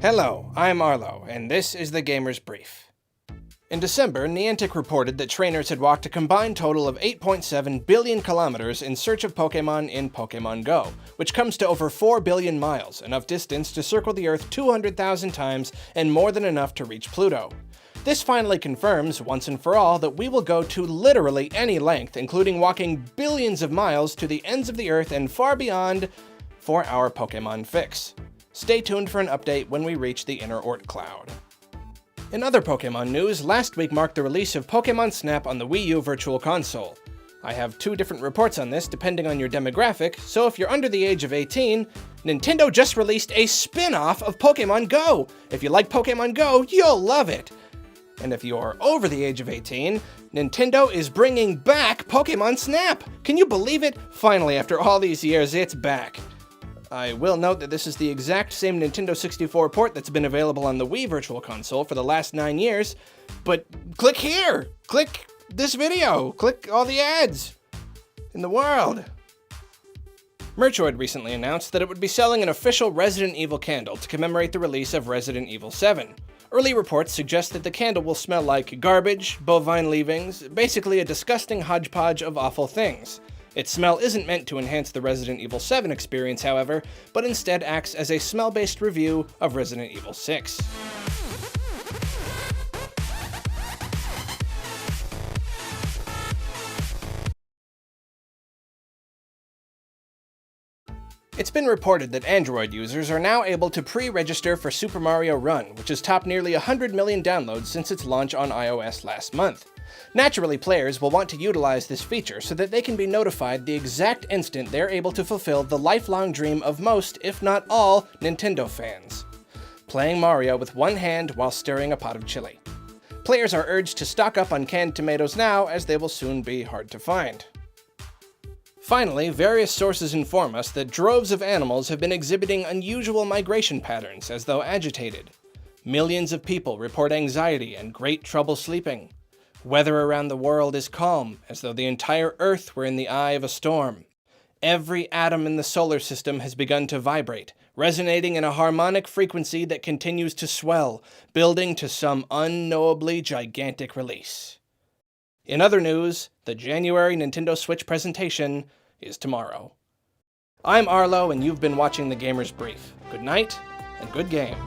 Hello, I'm Arlo, and this is the Gamer's Brief. In December, Niantic reported that trainers had walked a combined total of 8.7 billion kilometers in search of Pokémon in Pokémon Go, which comes to over 4 billion miles, enough distance to circle the Earth 200,000 times and more than enough to reach Pluto. This finally confirms, once and for all, that we will go to literally any length, including walking billions of miles to the ends of the Earth and far beyond, for our Pokémon fix. Stay tuned for an update when we reach the inner Oort cloud. In other Pokémon news, last week marked the release of Pokémon Snap on the Wii U Virtual Console. I have two different reports on this depending on your demographic, so if you're under the age of 18, Nintendo just released a spin-off of Pokémon Go! If you like Pokémon Go, you'll love it! And if you're over the age of 18, Nintendo is bringing back Pokémon Snap! Can you believe it? Finally, after all these years, it's back. I will note that this is the exact same Nintendo 64 port that's been available on the Wii Virtual Console for the last 9 years, but click here! Click this video! Click all the ads in the world! Merchoid recently announced that it would be selling an official Resident Evil candle to commemorate the release of Resident Evil 7. Early reports suggest that the candle will smell like garbage, bovine leavings, basically a disgusting hodgepodge of awful things. Its smell isn't meant to enhance the Resident Evil 7 experience, however, but instead acts as a smell-based review of Resident Evil 6. It's been reported that Android users are now able to pre-register for Super Mario Run, which has topped nearly 100 million downloads since its launch on iOS last month. Naturally, players will want to utilize this feature so that they can be notified the exact instant they're able to fulfill the lifelong dream of most, if not all, Nintendo fans: playing Mario with one hand while stirring a pot of chili. Players are urged to stock up on canned tomatoes now, as they will soon be hard to find. Finally, various sources inform us that droves of animals have been exhibiting unusual migration patterns as though agitated. Millions of people report anxiety and great trouble sleeping. Weather around the world is calm, as though the entire Earth were in the eye of a storm. Every atom in the solar system has begun to vibrate, resonating in a harmonic frequency that continues to swell, building to some unknowably gigantic release. In other news, the January Nintendo Switch presentation is tomorrow. I'm Arlo, and you've been watching The Gamer's Brief. Good night, and good game.